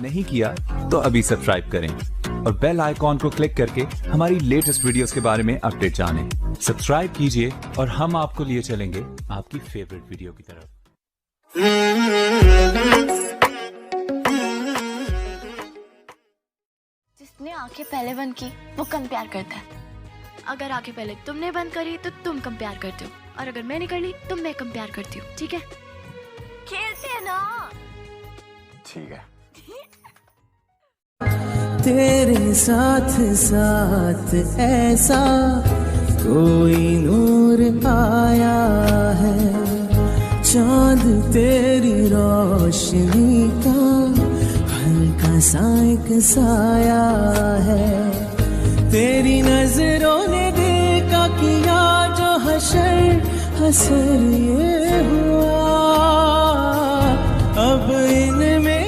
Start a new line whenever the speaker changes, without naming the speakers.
नहीं किया तो अभी सब्सक्राइब करें और बेल आइकॉन को क्लिक करके हमारी लेटेस्ट वीडियोस के बारे में अपडेट जानें। सब्सक्राइब कीजिए और हम आपको लिए चलेंगे आपकी फेवरेट वीडियो की तरफ।
जिसने आंखें पहले बंद की वो कम प्यार करता है। अगर आंखें पहले तुमने बंद करी तो तुम कम प्यार करते हो, और अगर मैंने कर ली तो मैं कम प्यार करती हूँ। ठीक है, खेलते हैं ना।
ठीक है।
तेरे साथ साथ ऐसा कोई नूर आया है, चांद तेरी रोशनी का हल्का सा एक साया है। तेरी नजरों ने दिल का किया जो हशर हसर ये हुआ, अब इनमें